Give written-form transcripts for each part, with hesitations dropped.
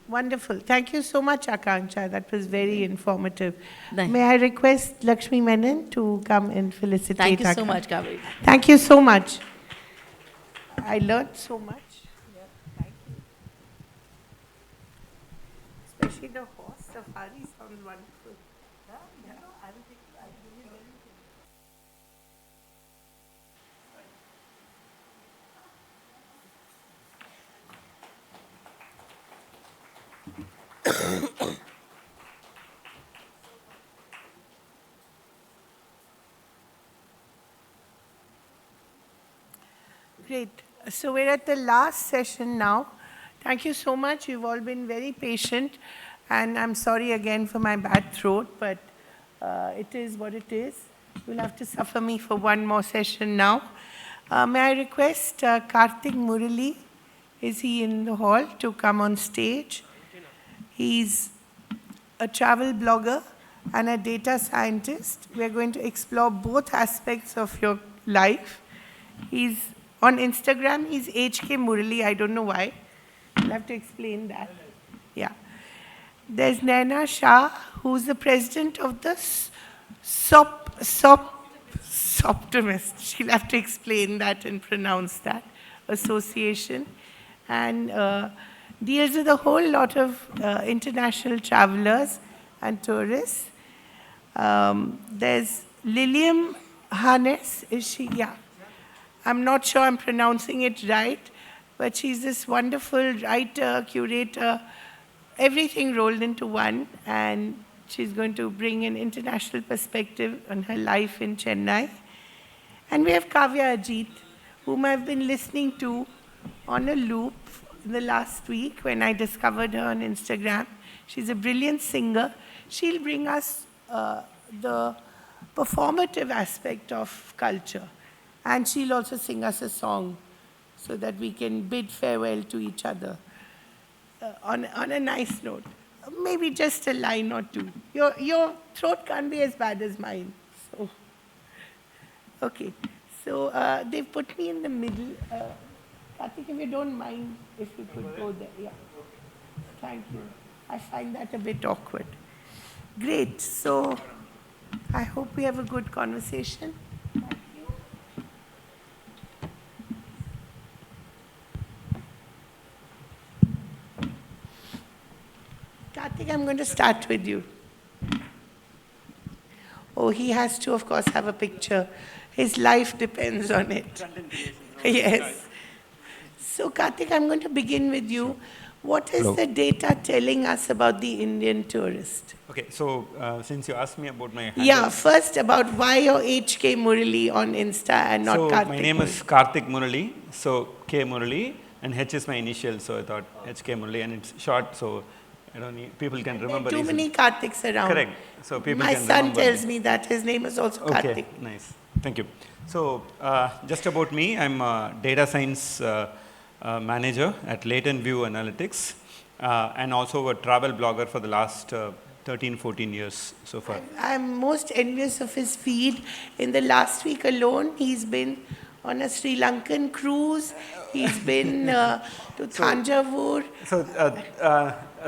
Wonderful. Thank you so much, Akanksha. That was very informative. Thank- May I request Lakshmi Menon to come and felicitate Thank you so Akanksha? much, Kavya. Thank you so much. I learned so much. Yeah, thank you. Especially the horse safari sounds wonderful. Yeah, I will take you. I will give you everything. Great. So we're at the last session now. Thank you so much. You've all been very patient. And I'm sorry again for my bad throat, but it is what it is. You'll have to suffer me for one more session now. May I request Karthik Murali, is he in the hall, to come on stage? He's a travel blogger and a data scientist. We're going to explore both aspects of your life. He's on Instagram, he's HK Murali. I don't know why. I'll have to explain that. Yeah. There's Naina Shah, who's the president of the Soptimist. She'll have to explain that and pronounce that association. And deals with a whole lot of international travelers and tourists. There's Liliam Harness, is she? Yeah. I'm not sure I'm pronouncing it right, but she's this wonderful writer, curator, everything rolled into one, and she's going to bring an international perspective on her life in Chennai. And we have Kavya Ajit, whom I've been listening to on a loop in the last week when I discovered her on Instagram. She's a brilliant singer. She'll bring us the performative aspect of culture. And she'll also sing us a song so that we can bid farewell to each other on a nice note. Maybe just a line or two. Your throat can't be as bad as mine. So, okay. So they've put me in the middle. Karthik, if you don't mind, if you could go there. Yeah. Thank you. I find that a bit awkward. Great. So I hope we have a good conversation. Thank you. Karthik, I'm going to start with you. Oh, he has to, of course, have a picture. His life depends on it. Yes. So, Karthik, I'm going to begin with you. What is the data telling us about the Indian tourist? Okay, so since you asked me about my handle, Yeah, first about why you're HK Murali on Insta and not Karthik. So my name is Karthik Murali, so K Murali, and H is my initial, so I thought HK Murali, and it's short, so I don't need, people can remember. There are too many Karthiks around. Correct. So people My can son remember. tells me that his name is also Karthik. Okay, nice. Thank you. So just about me, I'm a data science manager at Latent View Analytics, and also a travel blogger for the last 13, 14 years so far. I'm most envious of his feed. In the last week alone, he's been on a Sri Lankan cruise. He's been to Thanjavur. So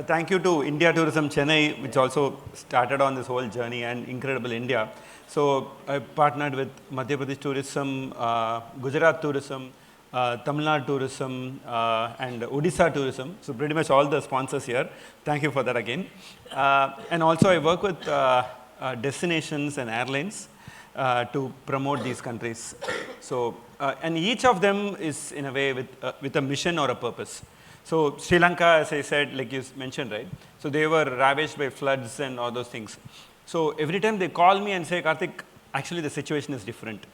thank you to India Tourism Chennai, which also started on this whole journey, and Incredible India. So I partnered with Madhya Pradesh Tourism, Gujarat Tourism, Tamil Nadu Tourism, and Odisha Tourism. So pretty much all the sponsors here. Thank you for that again. And also I work with destinations and airlines to promote these countries. So and each of them is in a way with a mission or a purpose. So Sri Lanka, as I said, like you mentioned, right? So they were ravaged by floods and all those things. So every time they call me and say, Karthik, actually the situation is different.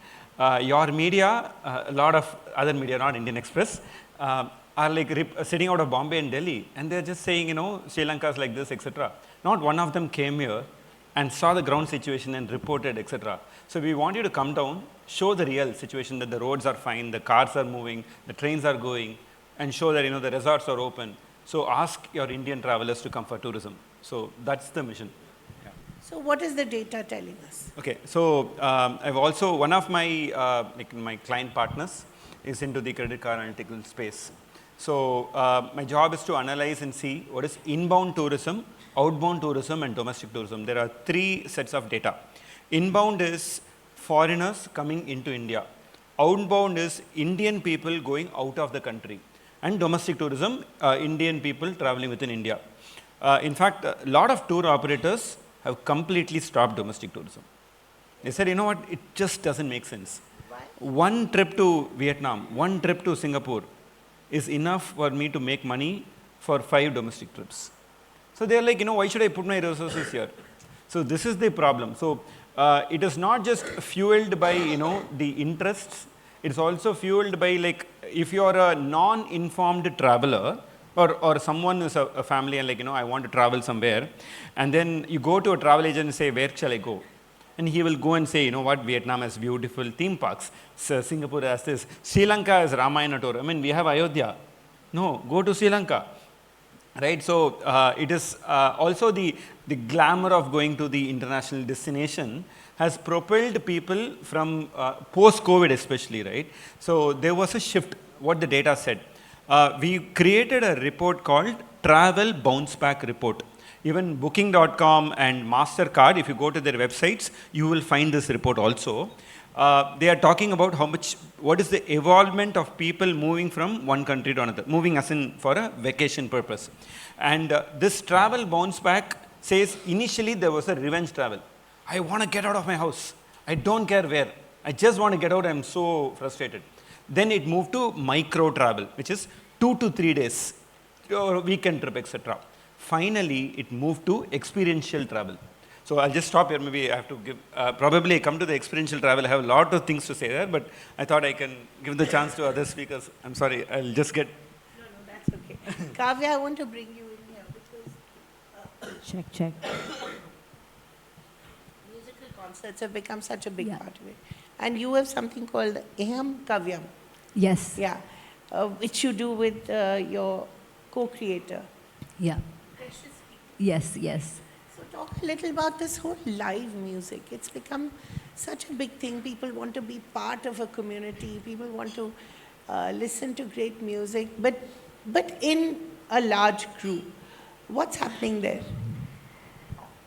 Your media, a lot of other media, not Indian Express, are like sitting out of Bombay and Delhi, and they're just saying, you know, Sri Lanka is like this, etc. Not one of them came here and saw the ground situation and reported, etc. So we want you to come down, show the real situation, that the roads are fine, the cars are moving, the trains are going, and show that, you know, the resorts are open. So ask your Indian travelers to come for tourism. So that's the mission. Yeah. So what is the data telling us? Okay, so I've also, one of my my client partners is into the credit card analytical space. So my job is to analyze and see what is inbound tourism, outbound tourism, and domestic tourism. There are three sets of data. Inbound is foreigners coming into India. Outbound is Indian people going out of the country. And domestic tourism, Indian people traveling within India. In fact, a lot of tour operators have completely stopped domestic tourism. They said, you know what, it just doesn't make sense. Why? One trip to Vietnam, one trip to Singapore is enough for me to make money for 5 domestic trips. So they're like, you know, why should I put my resources here? So this is the problem. So it is not just fueled by, you know, the interests. It's also fueled by, like, if you're a non-informed traveler, or someone is a family and, like, you know, I want to travel somewhere, and then you go to a travel agent and say, where shall I go? And he will go and say, you know what, Vietnam has beautiful theme parks, so Singapore has this, Sri Lanka has Ramayana tour. I mean, we have Ayodhya. No, go to Sri Lanka. Right, so it is also the glamour of going to the international destination has propelled people from post-COVID especially, right? So there was a shift, what the data said. We created a report called Travel Bounce Back Report. Even Booking.com and MasterCard, if you go to their websites, you will find this report also. They are talking about what is the evolvement of people moving from one country to another, moving as in for a vacation purpose. And this travel bounce back says initially there was a revenge travel. I want to get out of my house. I don't care where. I just want to get out. I'm so frustrated. Then it moved to micro travel, which is 2 to 3 days, or weekend trip, etc. Finally, it moved to experiential travel. So I'll just stop here. Maybe I have to give, probably I come to the experiential travel. I have a lot of things to say there, but I thought I can give the chance to other speakers. I'm sorry, I'll just get. No, that's okay. Kavya, I want to bring you in here because Check. musical concerts have become such a big part of it. And you have something called Eham Kavyam. Yes. Yeah, which you do with your co-creator. Yeah. Precious Yes. So talk a little about this whole live music. It's become such a big thing. People want to be part of a community. People want to listen to great music, but in a large group. What's happening there?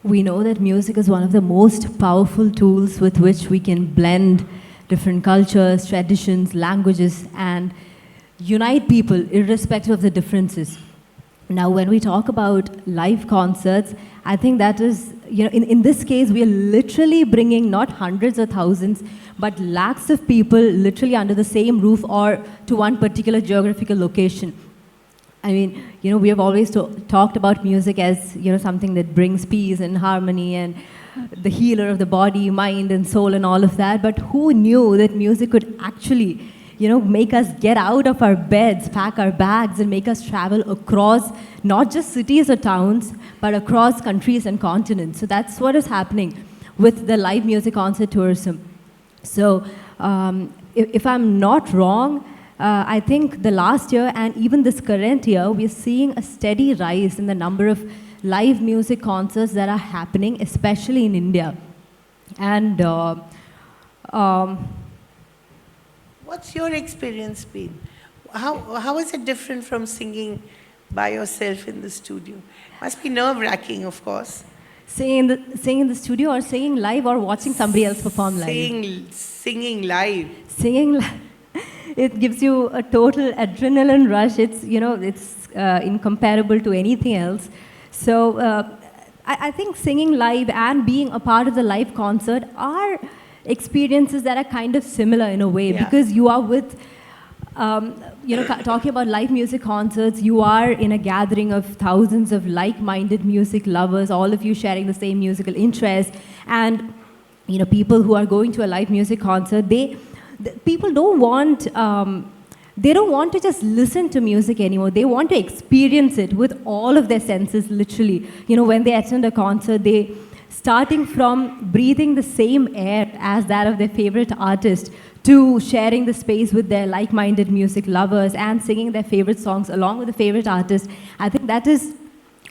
We know that music is one of the most powerful tools with which we can blend different cultures, traditions, languages, and unite people irrespective of the differences. Now, when we talk about live concerts, I think that is, you know, in this case, we are literally bringing not hundreds or thousands, but lakhs of people literally under the same roof or to one particular geographical location. I mean, you know, we have always talked about music as, you know, something that brings peace and harmony and the healer of the body, mind, and soul and all of that. But who knew that music could actually, you know, make us get out of our beds, pack our bags, and make us travel across not just cities or towns, but across countries and continents. So that's what is happening with the live music concert tourism. So if I'm not wrong, I think the last year and even this current year, we're seeing a steady rise in the number of live music concerts that are happening, especially in India. And What's your experience been? How is it different from singing by yourself in the studio? Must be nerve-wracking, of course. singing in the studio or singing live or watching somebody else perform live? Singing live. Singing live. It gives you a total adrenaline rush. It's, you know, it's incomparable to anything else. So I think singing live and being a part of the live concert are experiences that are kind of similar in a way, because you are with, you know, talking about live music concerts, you are in a gathering of thousands of like-minded music lovers, all of you sharing the same musical interest, and, you know, people who are going to a live music concert, people don't want, they don't want to just listen to music anymore. They want to experience it with all of their senses, literally. You know, when they attend a concert, starting from breathing the same air as that of their favorite artist to sharing the space with their like-minded music lovers and singing their favorite songs along with the favorite artist. I think that is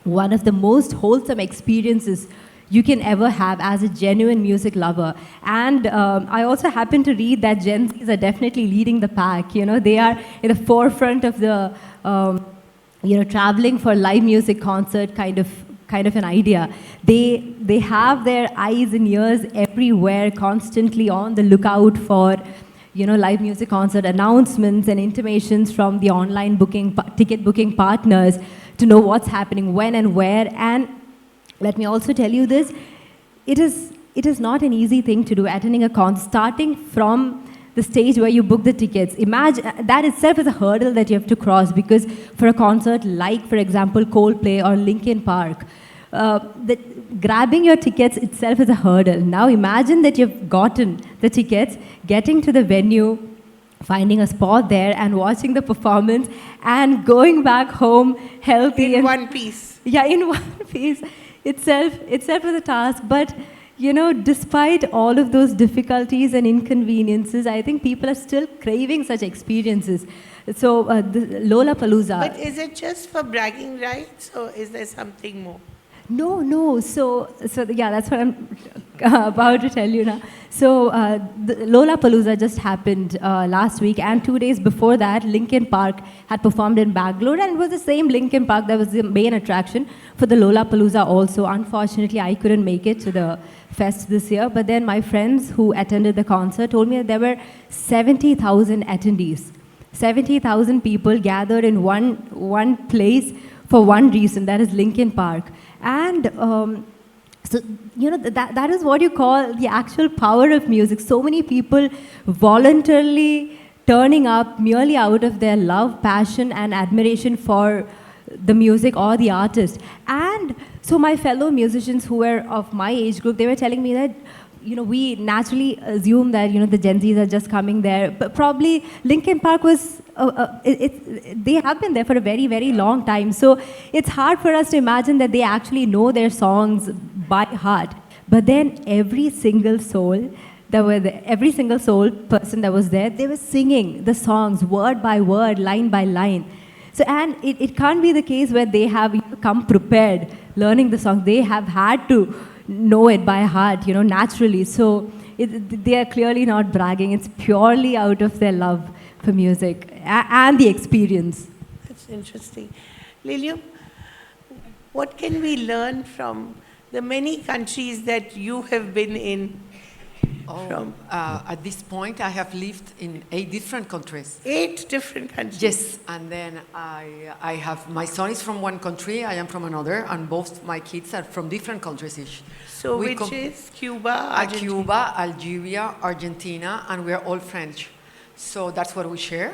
one of the most wholesome experiences you can ever have as a genuine music lover. And I also happen to read that Gen Zs are definitely leading the pack. You know, they are in the forefront of the, traveling for live music concert kind of an idea. They have their eyes and ears everywhere, constantly on the lookout for, live music concert announcements and intimations from the online ticket booking partners to know what's happening when and where. And let me also tell you this, it is not an easy thing to do, attending a concert, starting from the stage where you book the tickets. Imagine, that itself is a hurdle that you have to cross, because for a concert like, for example, Coldplay or Linkin Park, grabbing your tickets itself is a hurdle. Now imagine that you've gotten the tickets, getting to the venue, finding a spot there and watching the performance and going back home healthy. In one piece. Yeah, in one piece. Itself is a task. But, despite all of those difficulties and inconveniences, I think people are still craving such experiences. So, the Lollapalooza. But is it just for bragging rights, or is there something more? No. So yeah, that's what I'm about to tell you now. So the Lollapalooza just happened last week, and 2 days before that, Linkin Park had performed in Bangalore, and it was the same Linkin Park that was the main attraction for the Lollapalooza also. Unfortunately, I couldn't make it to the fest this year, but then my friends who attended the concert told me that there were 70,000 attendees. 70,000 people gathered in one place for one reason, that is Linkin Park. And so, that is what you call the actual power of music. So many people voluntarily turning up merely out of their love, passion, and admiration for the music or the artist. And so my fellow musicians who were of my age group, they were telling me that, we naturally assume that, the Gen Zs are just coming there. But probably Linkin Park was, they have been there for a very, very long time. So it's hard for us to imagine that they actually know their songs by heart. But then every single soul person that was there, they were singing the songs word by word, line by line. So, and it can't be the case where they have come prepared, learning the song. They have had to know it by heart, naturally. So they are clearly not bragging. It's purely out of their love for music and the experience. That's interesting. Lilium, what can we learn from the many countries that you have been in? At this point, I have lived in 8 different countries. 8 different countries? Yes, and then I have, my son is from one country, I am from another, and both my kids are from different countries each. So which is Cuba, Argentina? Cuba, Algeria, Argentina, and we are all French. So that's what we share.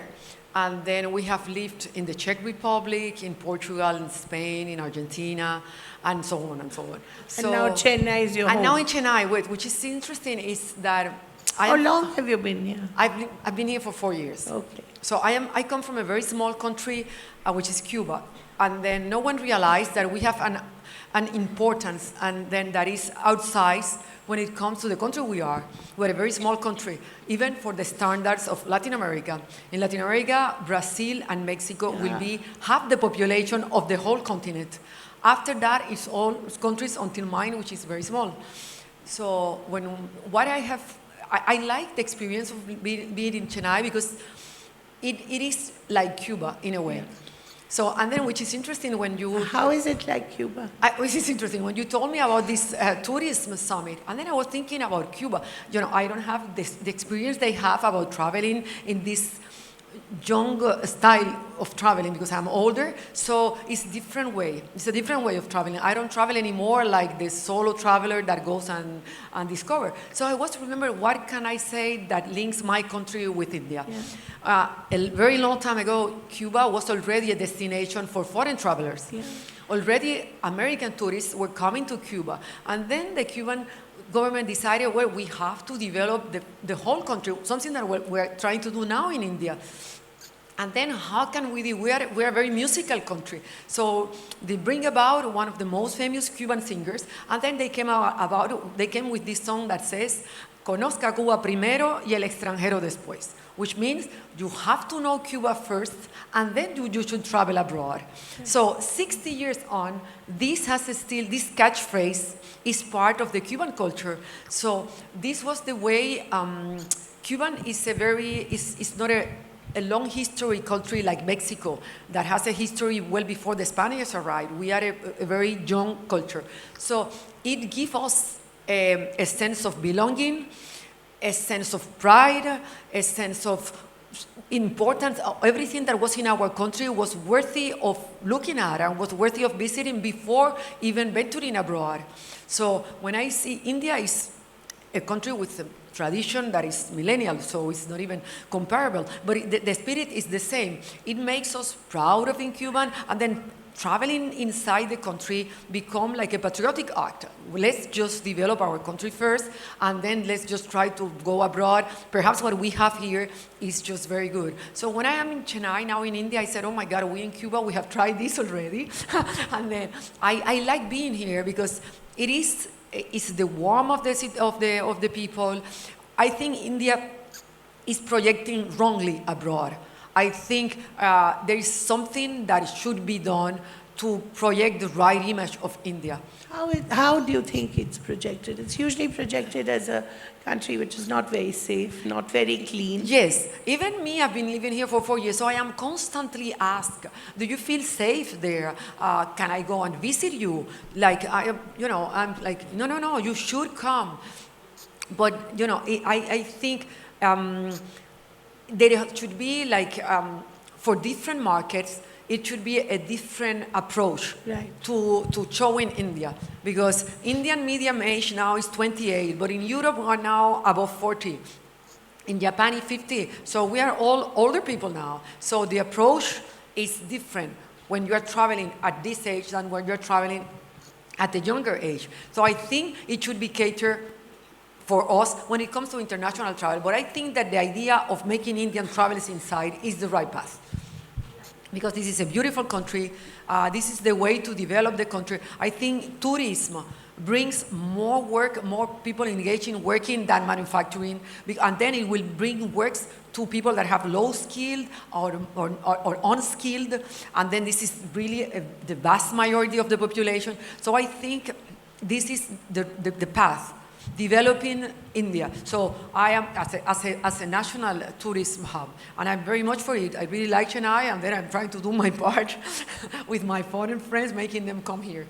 And then we have lived in the Czech Republic, in Portugal, in Spain, in Argentina, and so on and so on. So, and now Chennai is your home? And now in Chennai, which is interesting, is that How long have you been here? I've been here for 4 years. Okay. So I come from a very small country, which is Cuba. And then no one realized that we have an importance, and then that is outsized when it comes to the country we are. We're a very small country, even for the standards of Latin America. In Latin America, Brazil and Mexico will be half the population of the whole continent. After that, it's all countries until mine, which is very small. So I like the experience of being in Chennai, because it is like Cuba in a way. So, and then, which is interesting when you... How is it like Cuba? Which is interesting, when you told me about this tourism summit, and then I was thinking about Cuba. I don't have the experience they have about traveling in this young style of traveling, because I'm older, so it's a different way. It's a different way of traveling. I don't travel anymore like the solo traveler that goes and discover. So I was remember, what can I say that links my country with India? Yeah. A very long time ago, Cuba was already a destination for foreign travelers. Yeah. Already American tourists were coming to Cuba, and then the Cuban government decided, well, we have to develop the whole country, something that we're trying to do now in India. And then how can we do? We're a very musical country. So they bring about one of the most famous Cuban singers, and then they came with this song that says, Conozca Cuba primero y el extranjero después, which means you have to know Cuba first, and then you should travel abroad. So 60 years on, this catchphrase is part of the Cuban culture. So this was the way, Cuban is not a long history country like Mexico that has a history well before the Spaniards arrived. We are a very young culture. So it gives us a sense of belonging, a sense of pride, a sense of importance. Everything that was in our country was worthy of looking at and was worthy of visiting before even venturing abroad. So when I see India is a country with a tradition that is millennial, so it's not even comparable. But the spirit is the same. It makes us proud of being Cuban, and then traveling inside the country become like a patriotic act. Let's just develop our country first, and then let's just try to go abroad. Perhaps what we have here is just very good. So when I am in Chennai, now in India, I said, oh my God, we in Cuba, we have tried this already. And then I like being here because it's the warmth of the people. I think India is projecting wrongly abroad. I think there is something that should be done to project the right image of India. How do you think it's projected? It's usually projected as a country which is not very safe, not very clean. Yes, even me, I've been living here for 4 years, so I am constantly asked, do you feel safe there? Can I go and visit you? Like, I'm like, no, you should come. But, I think there should be like, for different markets, it should be a different approach to showing India. Because Indian median age now is 28, but in Europe we are now above 40. In Japan it's 50. So we are all older people now. So the approach is different when you are traveling at this age than when you're traveling at the younger age. So I think it should be catered for us when it comes to international travel. But I think that the idea of making Indian travelers inside is the right path. Because this is a beautiful country. This is the way to develop the country. I think tourism brings more work, more people engaged in working than manufacturing. And then it will bring works to people that have low skilled or unskilled. And then this is really the vast majority of the population. So I think this is the path. Developing India. So I am as a national tourism hub, and I'm very much for it. I really like Chennai, and then I'm trying to do my part with my foreign friends, making them come here.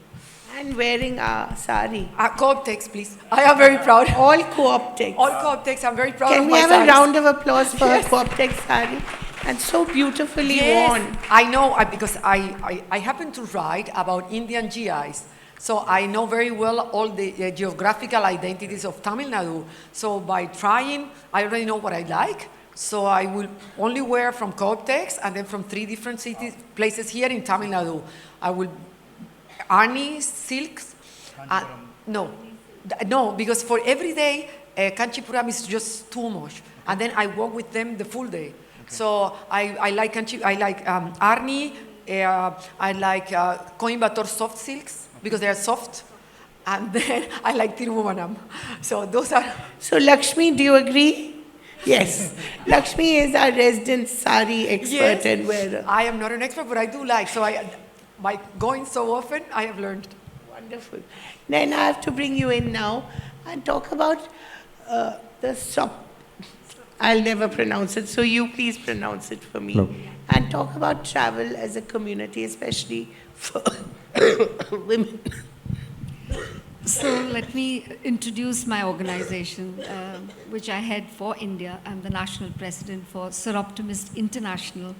And wearing a sari. Co-optex, please. I am very proud. All co-optex. All co-optex. I'm very proud Can of we my have saris. a round of applause for her co-optex sari? And so beautifully worn. I know, because I happen to write about Indian GIs. So I know very well all the geographical identities of Tamil Nadu. So by trying, I already know what I like. So I will only wear from co-optex and then from 3 different places here in Tamil Nadu. I will Arni silks. No, because for every day, Kanchipuram is just too much. And then I work with them the full day. Okay. So I like Arni, I like Coimbatore soft silks. Because they are soft, and then I like Tiruvanam. So those are... So Lakshmi, do you agree? Yes. Lakshmi is our resident sari expert and wearer. I am not an expert, but I do like. So by going so often, I have learned. Wonderful. Then I have to bring you in now and talk about the SOP. I'll never pronounce it, so you please pronounce it for me. No. And talk about travel as a community, especially for women. So let me introduce my organization, which I head for India. I'm the national president for Seroptimist International,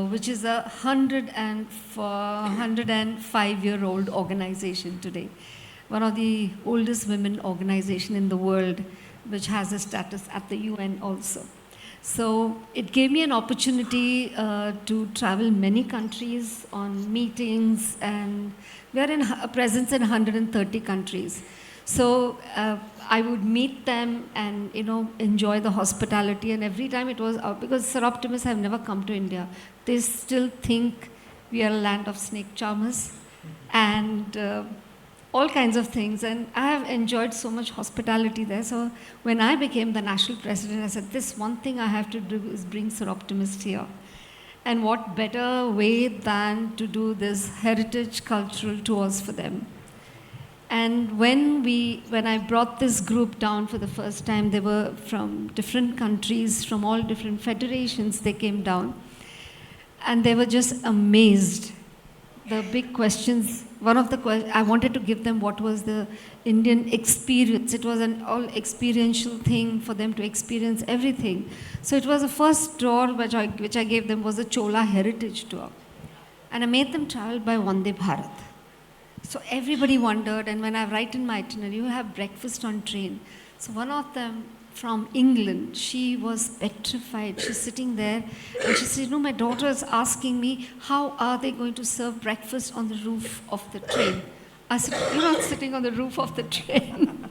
which is a 105-year-old organization today. One of the oldest women organization in the world, which has a status at the UN also. So it gave me an opportunity to travel many countries on meetings, and we are in a presence in 130 countries. So I would meet them and, enjoy the hospitality. And every time it was because Sir Optimists have never come to India. They still think we are a land of snake charmers and all kinds of things. And I have enjoyed so much hospitality there. So when I became the national president, I said, this one thing I have to do is bring Sir Optimist here. And what better way than to do this heritage cultural tours for them. And when I brought this group down for the first time, they were from different countries, from all different federations, they came down. And they were just amazed. The big questions, one of the questions, I wanted to give them what was the Indian experience. It was an all experiential thing for them to experience everything. So it was the first tour which I gave them was a Chola heritage tour. And I made them travel by Vande Bharat. So everybody wondered, and when I write in my itinerary, you have breakfast on train. So one of them from England, she was petrified. She's sitting there and she said, my daughter is asking me, how are they going to serve breakfast on the roof of the train? I said, you're not sitting on the roof of the train.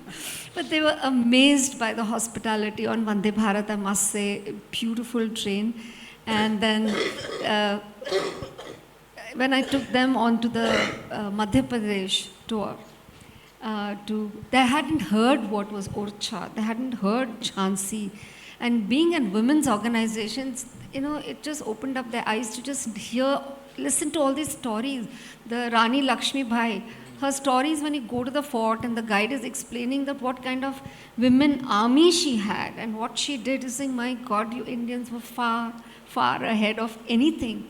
But they were amazed by the hospitality on Vande Bharat, I must say, a beautiful train. And then when I took them onto the Madhya Pradesh tour, they hadn't heard what was Orchha, they hadn't heard Jhansi. And being in women's organizations, it just opened up their eyes to just listen to all these stories. The Rani Lakshmi Bai, her stories when you go to the fort and the guide is explaining that what kind of women army she had and what she did, is saying, my God, you Indians were far, far ahead of anything.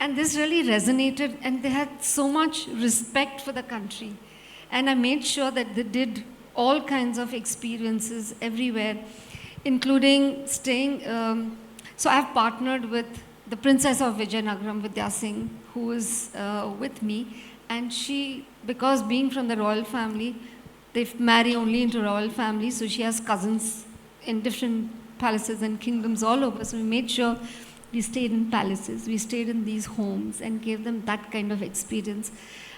And this really resonated, and they had so much respect for the country. And I made sure that they did all kinds of experiences everywhere, including staying. So I've partnered with the Princess of Vijayanagaram, Vidya Singh, who is with me. And she, because being from the royal family, they marry only into royal families. So she has cousins in different palaces and kingdoms all over. So we made sure we stayed in palaces, we stayed in these homes and gave them that kind of experience.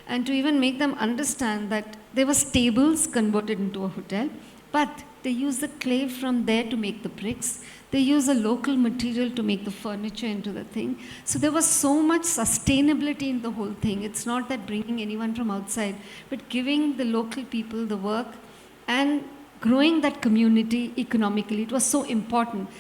And to even make them understand that there were stables converted into a hotel, but they use the clay from there to make the bricks. They use a local material to make the furniture into the thing. So there was so much sustainability in the whole thing. It's not that bringing anyone from outside, but giving the local people the work and growing that community economically. It was so important.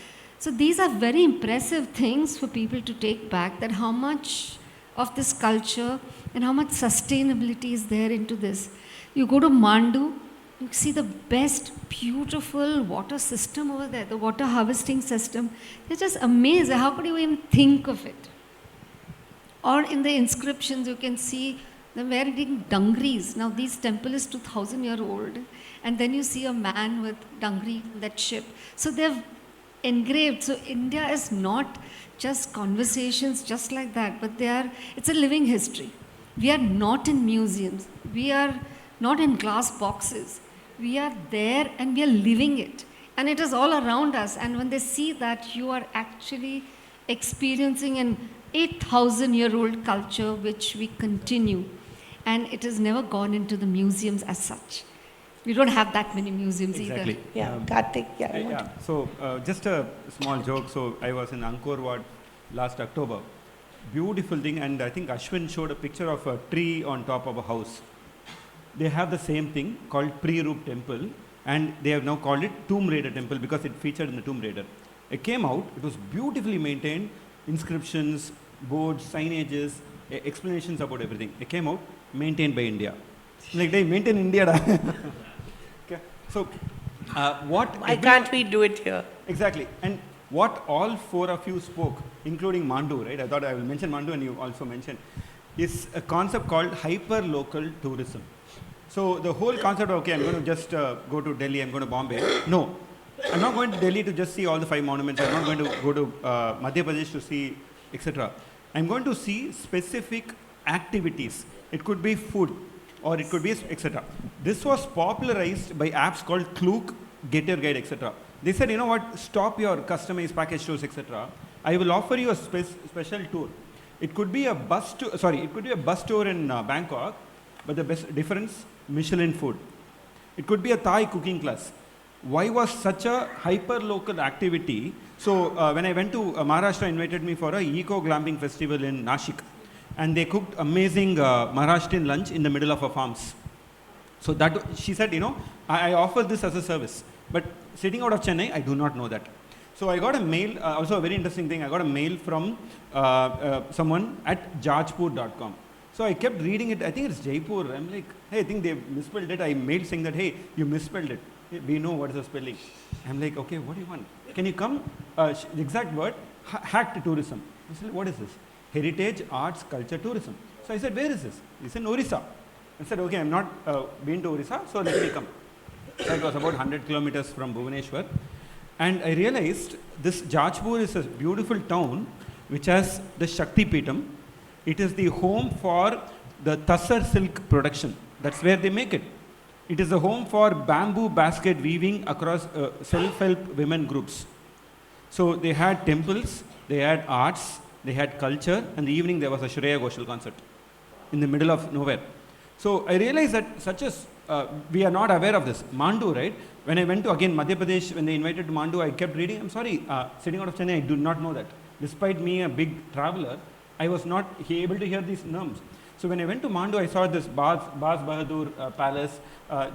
So these are very impressive things for people to take back, that how much of this culture and how much sustainability is there into this. You go to Mandu, you see the best, beautiful water system over there, the water harvesting system. You're just amazed. How could you even think of it? Or in the inscriptions, you can see them wearing dungris. Now, this temple is 2,000-year-old. And then you see a man with dungri in that ship. So they've engraved. So India is not just conversations just like that, but it's a living history. We are not in museums. We are not in glass boxes. We are there and we are living it. And it is all around us. And when they see that, you are actually experiencing an 8,000-year-old culture which we continue. And it has never gone into the museums as such. We don't have that many museums Exactly. either. Yeah, Karthik, So just a small joke. So I was in Angkor Wat last October. Beautiful thing, and I think Ashwin showed a picture of a tree on top of a house. They have the same thing called Pre-Roop Temple, and they have now called it Tomb Raider Temple because it featured in the Tomb Raider. It came out, it was beautifully maintained, inscriptions, boards, signages, explanations about everything. It came out, maintained by India. Like they maintain India. Okay. So why can't we do it here? Exactly. And what all four of you spoke, including Mandu, right? I thought I will mention Mandu and you also mentioned, is a concept called hyper-local tourism. So the whole concept of, okay, I'm going to just go to Delhi, I'm going to Bombay. No, I'm not going to Delhi to just see all the 5 monuments. I'm not going to go to Madhya Pradesh to see, etc. I'm going to see specific activities. It could be food, or it could be, etc. This was popularized by apps called Klook, Get Your Guide, etc. They said, you know what, stop your customized package tours, etc. I will offer you a special tour. It could be a bus tour, it could be a bus tour in Bangkok, but the best difference, Michelin food. It could be a Thai cooking class. Why was such a hyper-local activity? So when I went to Maharashtra, invited me for a eco-glamping festival in Nashik. And they cooked amazing Maharashtrian lunch in the middle of a farms. So that, she said, I offer this as a service. But sitting out of Chennai, I do not know that. So I got a mail, also a very interesting thing, I got a mail from someone at jajpur.com. So I kept reading it, I think it's Jaipur. I'm like, hey, I think they misspelled it. I mailed saying that, hey, you misspelled it. Hey, we know what is the spelling. I'm like, okay, what do you want? Can you come, the exact word, hacked tourism. I said, what is this? Heritage, arts, culture, tourism. So I said, where is this? He said, Orissa. I said, okay, I'm not been to Orissa, so let me come. So it was about 100 kilometers from Bhubaneswar. And I realized this Jajpur is a beautiful town which has the Shakti Peetam. It is the home for the Tassar silk production. That's where they make it. It is a home for bamboo basket weaving across self-help women groups. So they had temples, they had arts, they had culture, and in the evening there was a Shreya Ghoshal concert in the middle of nowhere. So I realized that we are not aware of this. Mandu, right? When I went to, again, Madhya Pradesh, when they invited to Mandu, I kept reading. I'm sorry, sitting out of Chennai, I do not know that. Despite me, a big traveler, I was not able to hear these names. So when I went to Mandu, I saw this Baz Bahadur Palace,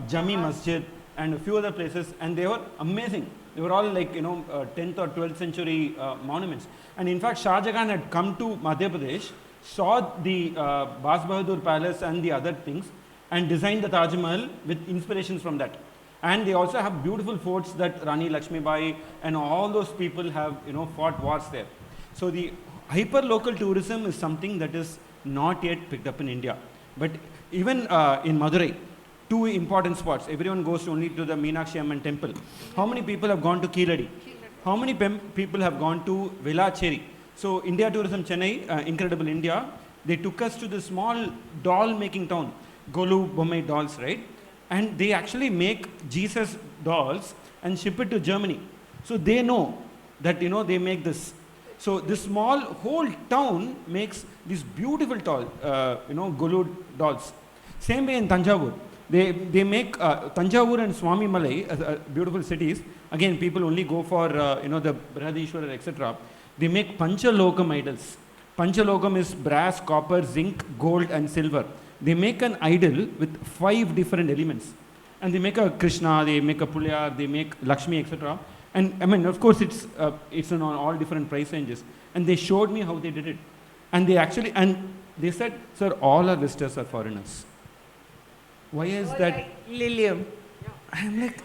Jami Masjid, and a few other places, and they were amazing. They were all like, 10th or 12th century monuments. And in fact, Shah Jahan had come to Madhya Pradesh, saw the Baz Bahadur Palace and the other things, and designed the Taj Mahal with inspirations from that. And they also have beautiful forts that Rani Lakshmi Bai and all those people have, fought wars there. So the hyper-local tourism is something that is not yet picked up in India. But even in Madurai, two important spots. Everyone goes only to the Meenakshi Amman temple. How many people have gone to Keeladi? How many people have gone to Velachery? So India Tourism Chennai, Incredible India, they took us to the small doll-making town, Golu Bommai dolls, right? And they actually make Jesus dolls and ship it to Germany. So they know that, they make this. So this small whole town makes these beautiful Golu dolls. Same way in Tanjavur. They make Tanjavur and Swami Malai, beautiful cities. Again, people only go for, the Brihadishwara, etc. They make Panchalokam idols. Panchalokam is brass, copper, zinc, gold and silver. They make an idol with 5 different elements. And they make a Krishna, they make a Pulyar, they make Lakshmi, etc. And I mean, of course, it's on all different price ranges. And they showed me how they did it. And they said, sir, all our visitors are foreigners. Why is All that? like Liliam. I'm like,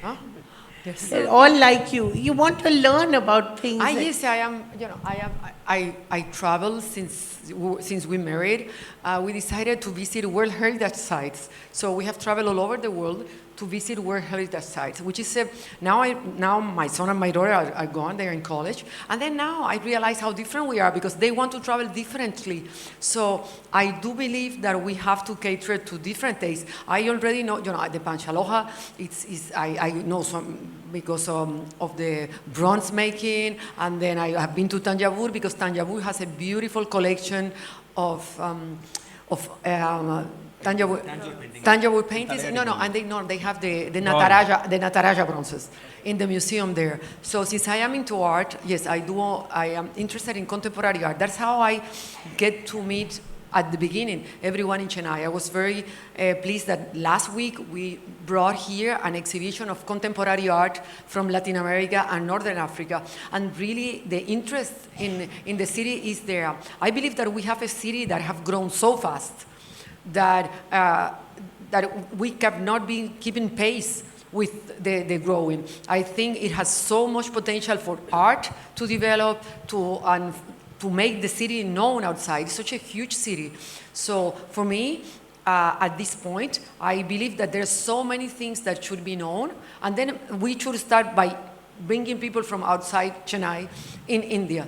Huh? Yes. They're all like you. You want to learn about things. Yes, I am. I travel since we married. We decided to visit World Heritage sites. So we have traveled all over the world to visit World Heritage sites, which is now my son and my daughter are gone. They are in college, and then now I realize how different we are because they want to travel differently. So I do believe that we have to cater to different tastes. I already know, the Panchaloha. I know some because of the bronze making, and then I have been to Tanjavur because Tanjavur has a beautiful collection of Tanjavur paintings. And they have the Nataraja bronzes in the museum there. So since I am into art, yes, I am interested in contemporary art. That's how I get to meet at the beginning everyone in Chennai. I was very pleased that last week we brought here an exhibition of contemporary art from Latin America and Northern Africa, and really the interest in the city is there. I believe that we have a city that have grown so fast that we have not been keeping pace with the growing. I think it has so much potential for art to develop, to make the city known outside. It's such a huge city. So for me, at this point, I believe that there's so many things that should be known, and then we should start by bringing people from outside Chennai in India.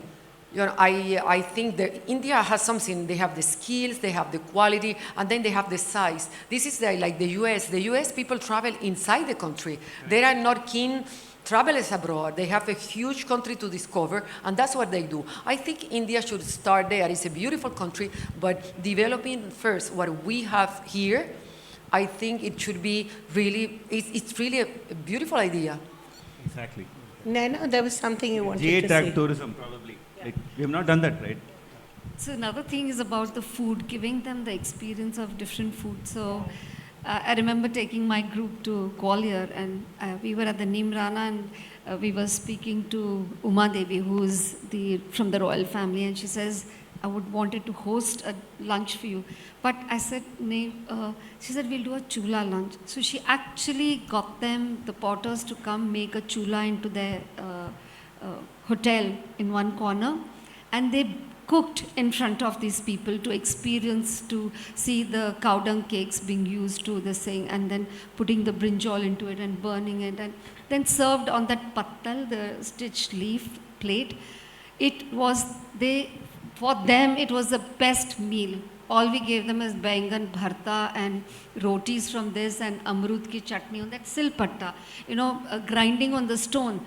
I think that India has something. They have the skills, they have the quality, and then they have the size. This is like the US. The US people travel inside the country. They are not keen travelers abroad. They have a huge country to discover, and that's what they do. I think India should start there. It's a beautiful country, but developing first what we have here, I think it should be really, it's really a beautiful idea. Exactly. Naina, there was something you wanted GA to tag say. tourism, probably. Like, we have not done that, right? So another thing is about the food, giving them the experience of different food. So I remember taking my group to Gwalior, and we were at the Nimrana, and we were speaking to Uma Devi, who is from the royal family, and she says, I would wanted to host a lunch for you. But I said, she said, we'll do a chula lunch. So she actually got them, the potters, to come make a chula into their hotel in one corner, and they cooked in front of these people to experience, to see the cow dung cakes being used to this thing, and then putting the brinjal into it and burning it, and then served on that pattal, the stitched leaf plate. It was, for them, it was the best meal. All we gave them is baingan bharta and rotis from this and amrut ki chutney on that silpatta. Grinding on the stone.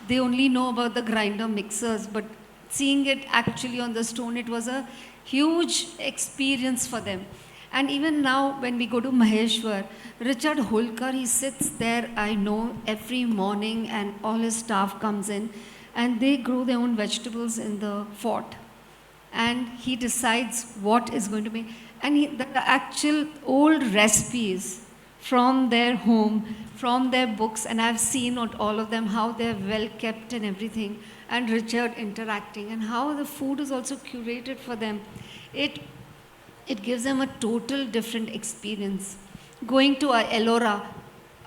They only know about the grinder mixers, but seeing it actually on the stone, it was a huge experience for them. And even now, when we go to Maheshwar, Richard Holkar, he sits there, I know, every morning, and all his staff comes in, and they grow their own vegetables in the fort. And he decides what is going to be. And the actual old recipes from their home, from their books, and I've seen not all of them, how they're well kept and everything, and Richard interacting, and how the food is also curated for them. It gives them a total different experience. Going to Ellora,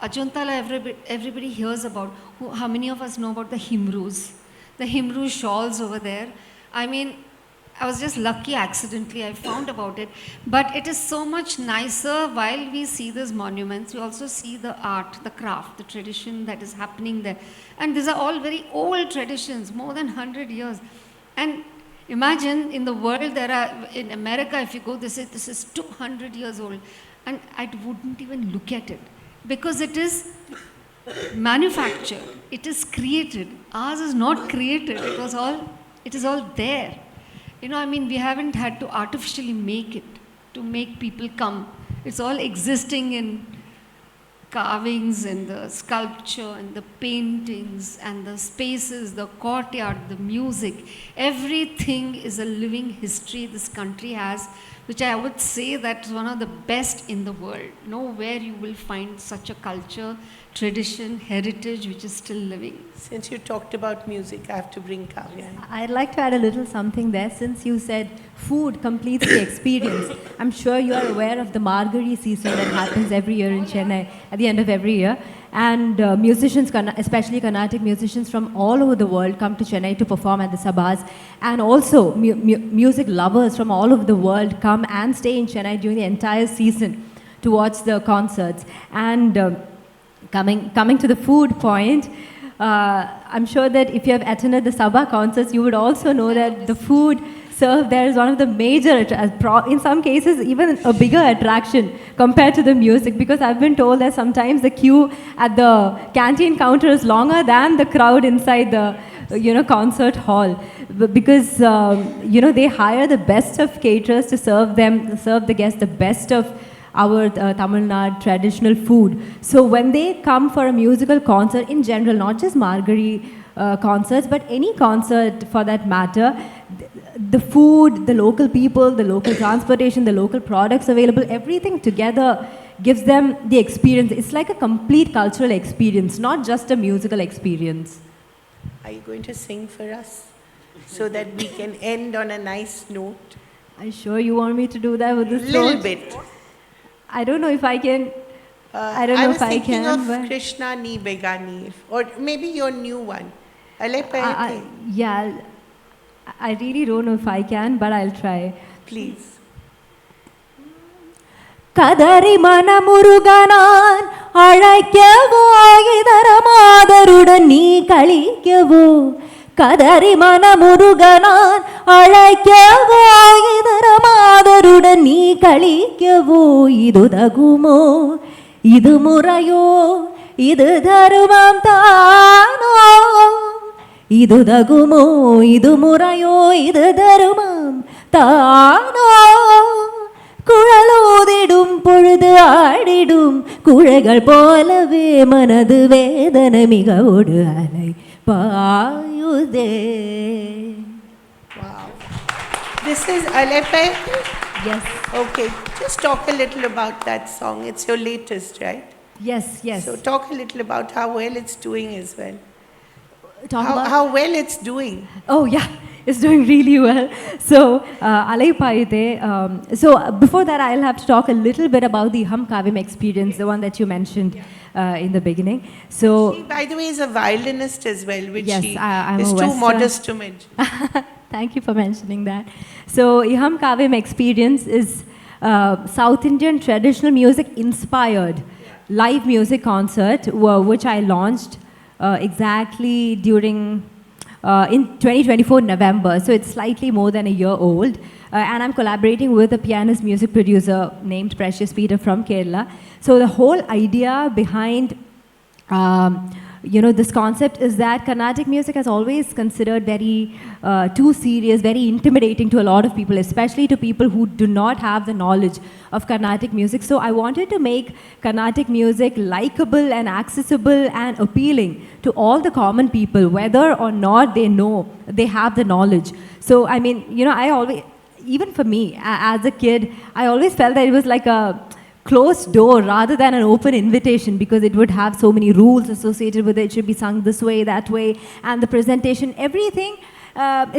Ajuntala, everybody hears about. How many of us know about the Himrus? The Himru shawls over there. I mean, I was just lucky accidentally I found about it. But it is so much nicer while we see these monuments. We also see the art, the craft, the tradition that is happening there. And these are all very old traditions, more than 100 years. And imagine in the world in America, if you go, this is 200 years old. And I wouldn't even look at it because it is manufactured. It is created. Ours is not created. It is all there. We haven't had to artificially make it, to make people come. It's all existing in carvings and the sculpture and the paintings and the spaces, the courtyard, the music. Everything is a living history this country has, which I would say that's one of the best in the world. Nowhere you will find such a culture, tradition, heritage, which is still living. Since you talked about music, I have to bring Kavya in. I'd like to add a little something there. Since you said food completes the experience, I'm sure you are aware of the Margari season that happens every year in Chennai, at the end of every year. And musicians, especially Carnatic musicians from all over the world, come to Chennai to perform at the Sabhas. And also music lovers from all over the world come and stay in Chennai during the entire season to watch the concerts. And coming to the food point, I'm sure that if you have attended the Sabha concerts, you would also know that the food served there is one of the major, in some cases even a bigger attraction compared to the music, because I've been told that sometimes the queue at the canteen counter is longer than the crowd inside the concert hall, because they hire the best of caterers to serve the guests the best of our Tamil Nadu traditional food. So when they come for a musical concert in general, not just Margari concerts, but any concert for that matter, the food, the local people, the local transportation, the local products available, everything together gives them the experience. It's like a complete cultural experience, not just a musical experience. Are you going to sing for us so that we can end on a nice note? Are you sure you want me to do that with this Little note? bit. I don't know if I can. I don't know if I can. I was thinking of Krishna Ni Begani, or maybe your new one. Yeah, I really don't know if I can, but I'll try. Please. கதறி மனமுருகனான் அழைக்கவோ இதரமாதருடன் நீ கழிக்கவோ கதறி மனமுருகனான் அழைக்கவோ இதரமாதருடன் நீ கழிக்கவோ இது தகுமோ இது முறையோ இது தருமம் தானோ இது தகுமோ இது முறையோ இது தருமம் தானோ குழலோதிடும் பொழுது ஆடிடும் குழைகள் போலவே மனது வேதனை மிகவோடு அலை பாயுதே. Wow. This is Alepai? Yes. Okay, just talk a little about that song. It's your latest, right? Yes, yes. So talk a little about how well it's doing as well. Talk about How well it's doing. Oh yeah, it's doing really well. So Alai Paite. Before that, I'll have to talk a little bit about the Hum Kavim experience, the one that you mentioned in the beginning. So She, by the way, is a violinist as well, which Yes, she I'm is a too Western- modest to mention. thank you for mentioning that. So Iham Kavim experience is South Indian traditional music inspired live music concert, which I launched exactly during in 2024 November. So it's slightly more than a year old. And I'm collaborating with a pianist music producer named Precious Peter from Kerala. So the whole idea behind this concept is that Carnatic music has always considered very too serious, very intimidating to a lot of people, especially to people who do not have the knowledge of Carnatic music. So I wanted to make Carnatic music likable and accessible and appealing to all the common people, whether or not they know, they have the knowledge. So I mean, I always, even for me, as a kid, I always felt that it was like a closed door rather than an open invitation, because it would have so many rules associated with it. It should be sung this way, that way, and the presentation, everything,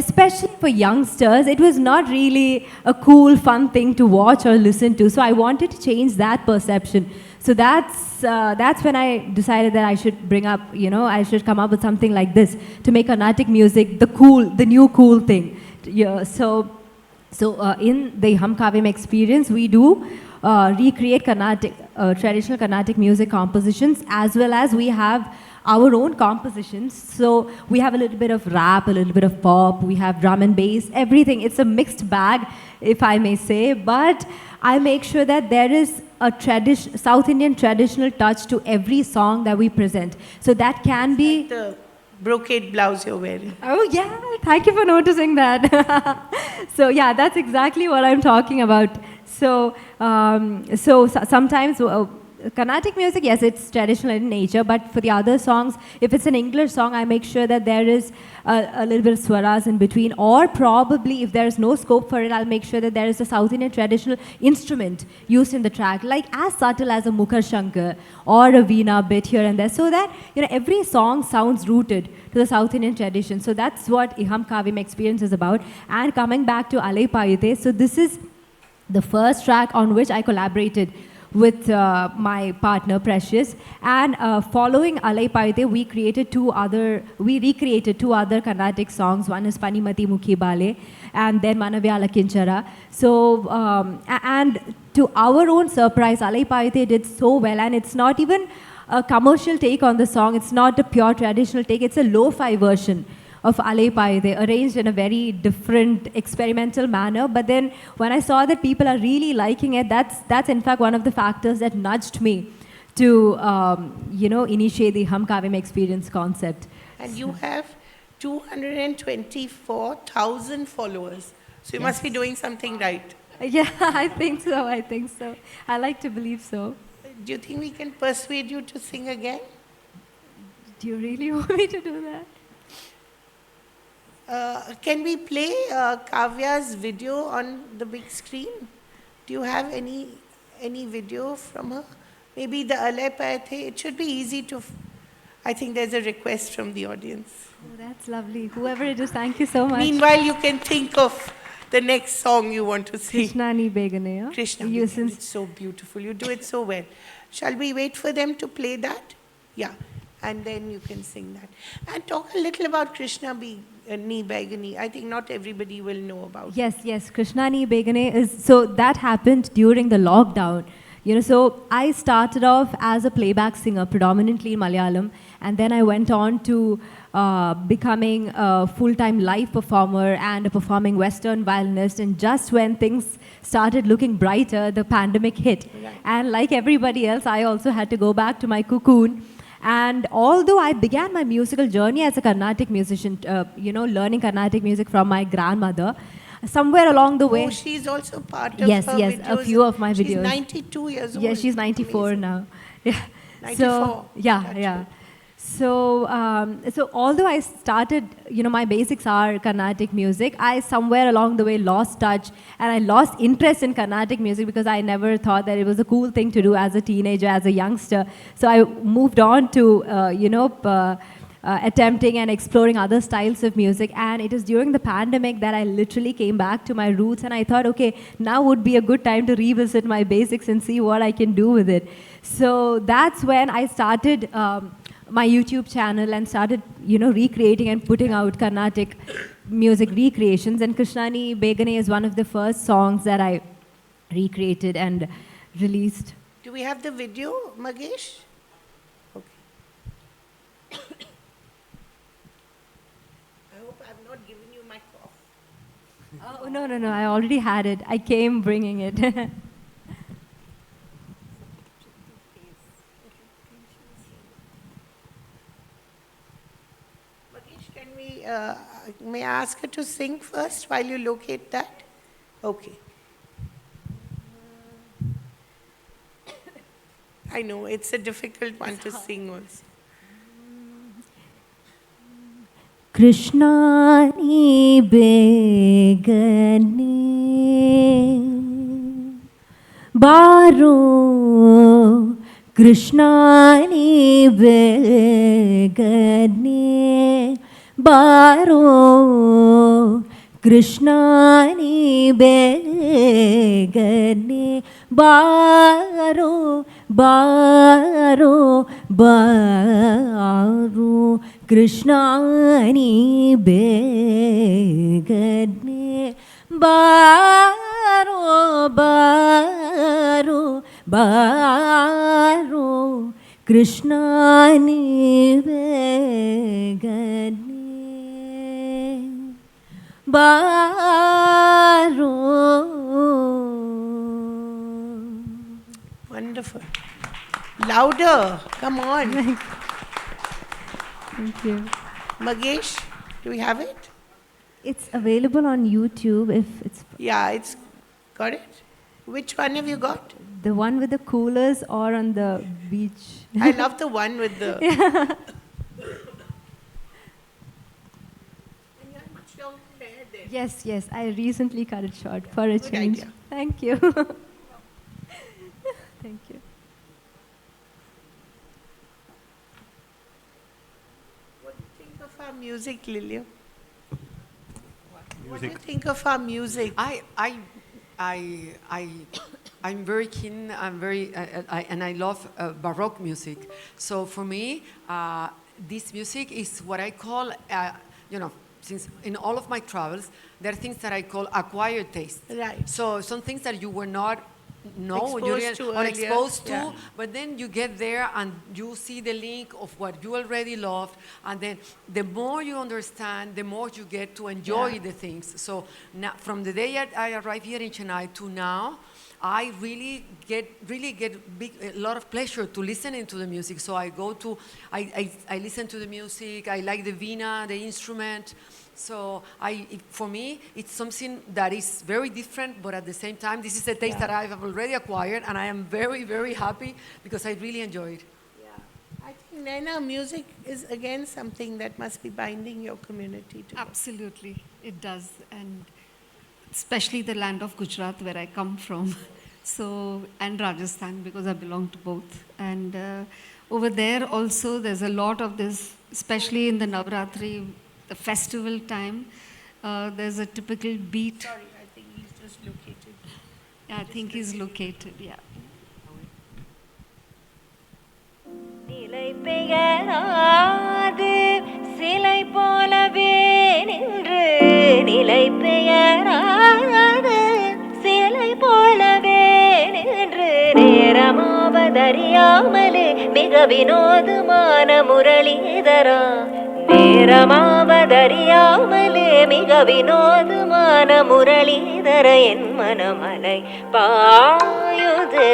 especially for youngsters, it was not really a cool, fun thing to watch or listen to. So I wanted to change that perception. So that's when I decided that I should bring up, I should come up with something like this to make Carnatic music the new cool thing. Yeah, so in the Hum Kavim experience, we do recreate traditional Carnatic music compositions, as well as we have our own compositions. So we have a little bit of rap, a little bit of pop, we have drum and bass, everything. It's a mixed bag, if I may say, but I make sure that there is a South Indian traditional touch to every song that we present. So that can be... The brocade blouse you're wearing. Oh yeah, thank you for noticing that. So yeah, that's exactly what I'm talking about. So sometimes Carnatic music, yes, it's traditional in nature, but for the other songs, if it's an English song, I make sure that there is a little bit of swaras in between, or probably if there is no scope for it, I'll make sure that there is a South Indian traditional instrument used in the track, like as subtle as a mukhar shankar or a veena bit here and there, so that every song sounds rooted to the South Indian tradition. So that's what Iham Kavim experience is about. And coming back to Alai Paite, so this is the first track on which I collaborated with my partner Precious, and following Alai Paite, we recreated two other Carnatic songs. One is Panimati Mukhi Bale and then Manavyala Kinchara. So and to our own surprise, Alai Paite did so well, and it's not even a commercial take on the song, it's not a pure traditional take, it's a lo-fi version of Alai Paide, arranged in a very different experimental manner. But then when I saw that people are really liking it, that's in fact one of the factors that nudged me to initiate the Hum Kavim experience concept. And you have 224,000 followers. So you must be doing something right. Yeah, I think so. I like to believe so. Do you think we can persuade you to sing again? Do you really want me to do that? Can we play Kavya's video on the big screen? Do you have any video from her? Maybe the Alai Paite. It should be easy to... I think there's a request from the audience. Oh, that's lovely. Whoever it is, thank you so much. Meanwhile, you can think of the next song you want to sing. Krishna Ni Begane. Krishna, You it's so beautiful. You do it so well. Shall we wait for them to play that? Yeah, and then you can sing that. And talk a little about Krishna Ni Begani. I think not everybody will know about it. Yes. Krishna Ni Begane is... So that happened during the lockdown. So I started off as a playback singer, predominantly in Malayalam, and then I went on to becoming a full-time live performer and a performing Western violinist. And just when things started looking brighter, the pandemic hit. Right. And like everybody else, I also had to go back to my cocoon. And although I began my musical journey as a Carnatic musician, learning Carnatic music from my grandmother, somewhere along the way. Oh, she's also part of Yes, her yes, videos. a few of my She's videos. 92 years old. Yeah, she's 94 Amazing. now. Yeah. 94. So, yeah, That's yeah. good. So although I started, my basics are Carnatic music, I somewhere along the way lost touch and I lost interest in Carnatic music because I never thought that it was a cool thing to do as a teenager, as a youngster. So I moved on to, attempting and exploring other styles of music. And it is during the pandemic that I literally came back to my roots and I thought, okay, now would be a good time to revisit my basics and see what I can do with it. So that's when I started my YouTube channel and started, recreating and putting out Carnatic music recreations. And Krishnani Begane is one of the first songs that I recreated and released. Do we have the video, Magesh? Okay. I hope I've not given you my cough. Oh, no, I already had it. I came bringing it. Magesh, can we, may I ask her to sing first while you locate that? Okay. I know, it's a difficult one to sing also. Krishna ni begane baro Krishna ni begane baro Krishna ni begane baro baro baro Krishna ni begane baro baro baro Krishna ni begane baro. Wonderful. Louder, come on. Thank you. Magesh, do we have it? It's available on YouTube if it's Yeah, it's got it. Which one have you got? the one with the coolers or on the beach. I love the one with the. And you have much longer hair there. Yes, I recently cut it short for a Good change. idea. Thank you. Thank you. What do you think of our music, Liliam? What do you think of our music? I'm very keen. And I love Baroque music. So for me, this music is what I call, since in all of my travels, there are things that I call acquired taste. Right. So some things that you were not Exposed to or earlier, exposed to, yeah. but then you get there and you see the link of what you already loved, and then the more you understand, the more you get to enjoy the things. So now, from the day I arrived here in Chennai to now, I really get a lot of pleasure to listening to the music. So I listen to the music. I like the vina, the instrument. So for me, it's something that is very different, but at the same time, this is a taste that I have already acquired, and I am very, very happy because I really enjoy it. Yeah. I think, Naina, music is again something that must be binding your community together. Absolutely, it does. And especially the land of Gujarat, where I come from, and Rajasthan, because I belong to both. And over there also, there's a lot of this, especially in the Navratri, the festival time. There's a typical beat. Sorry, I think he's just located. Yeah, I think he's located, yeah. நிலை பெயராது சிலை போலவே நின்று நிலை பெயராது சிலை போலவே நின்று நேரமாவதறியாமலே மிக வினோதமான முரளிதரா நேரமாவதறியாமலே மிக வினோதமான முரளிதர என் மனமலை பாயுதே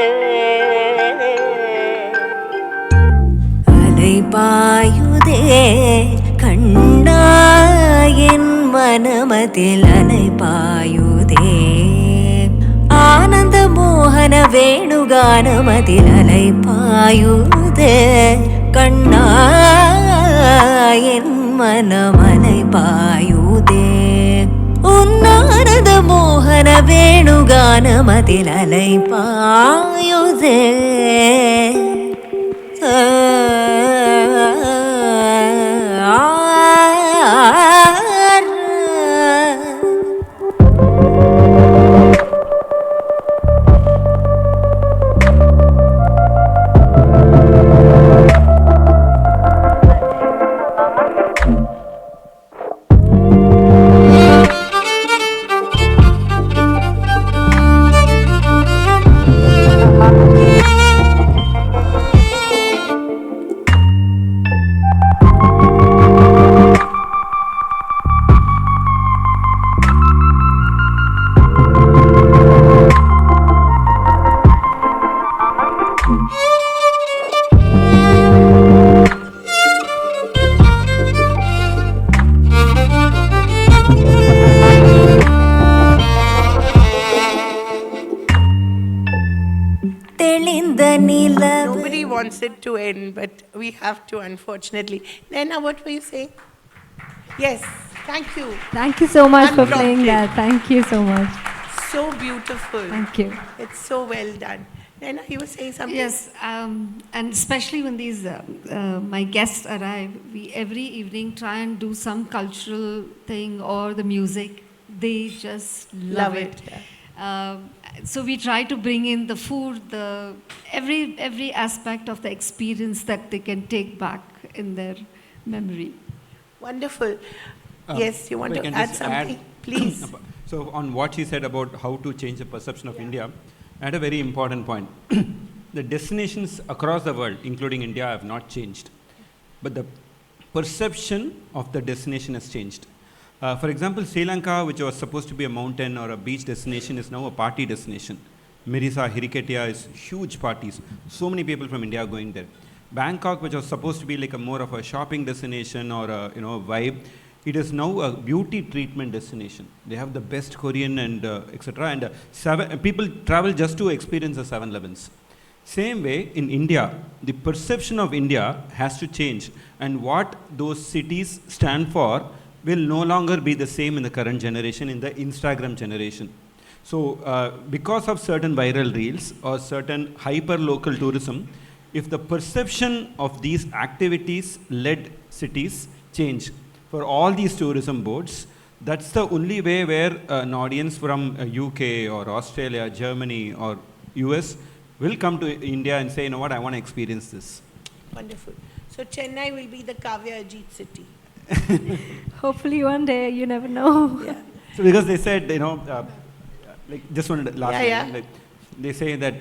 அலை பாயுதே கண்ணா என் மன மனமதில் அலைபாயுதே ஆனந்த மோகன வேணுகானமதில் அலைபாயுதே கண்ணா என் மனமலை பாயுதே உன்னானந்த மோகன வேணுகானமதில் அலை பாயுதே Nobody wants it to end, but we have to, unfortunately. Naina, what were you saying? Yes, thank you. Thank you so much for playing Unprompted. that. Thank you so much. So beautiful. Thank you. It's so well done. Naina, you were saying something? Yes, and especially when these my guests arrive, we every evening try and do some cultural thing or the music. They just love it. So we try to bring in the food, the every aspect of the experience that they can take back in their memory. Wonderful. Yes, you want I to can add just something? Please. So on what she said about how to change the perception of India, I had a very important point. The destinations across the world, including India, have not changed. But the perception of the destination has changed. For example, Sri Lanka, which was supposed to be a mountain or a beach destination, is now a party destination. Mirisa, Hiriketia is huge parties. So many people from India are going there. Bangkok, which was supposed to be like a more of a shopping destination or a vibe, it is now a beauty treatment destination. They have the best Korean and etc. And people travel just to experience the 7-Elevens. Same way in India, the perception of India has to change, and what those cities stand for will no longer be the same in the current generation, in the Instagram generation. So because of certain viral reels or certain hyper-local tourism, if the perception of these activities-led cities change for all these tourism boards, that's the only way where an audience from UK or Australia, Germany or US will come to India and say, you know what, I want to experience this. Wonderful. So Chennai will be the Kavya Ajit city. Hopefully one day, you never know. Yeah. So because they said, like just one last line, Yeah. like, they say that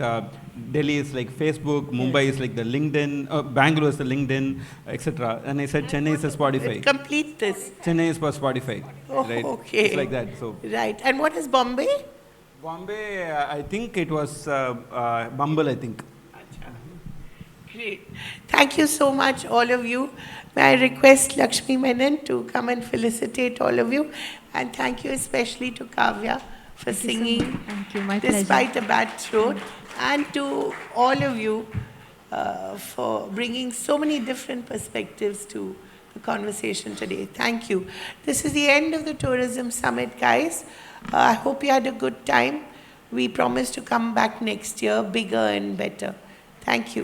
Delhi is like Facebook, Mumbai is like the LinkedIn, Bangalore is the LinkedIn, etc. And I said Chennai is a Spotify. Complete this. Chennai is for Spotify. Oh, right? okay. It's like that. So Right. And what is Bombay? Bombay, I think it was Bumble, I think. Great. Thank you so much, all of you. May I request Lakshmi Menon to come and felicitate all of you. And thank you especially to Kavya for singing Thank you, my pleasure. despite a bad throat. And to all of you for bringing so many different perspectives to the conversation today. Thank you. This is the end of the Tourism Summit, guys. I hope you had a good time. We promise to come back next year, bigger and better. Thank you.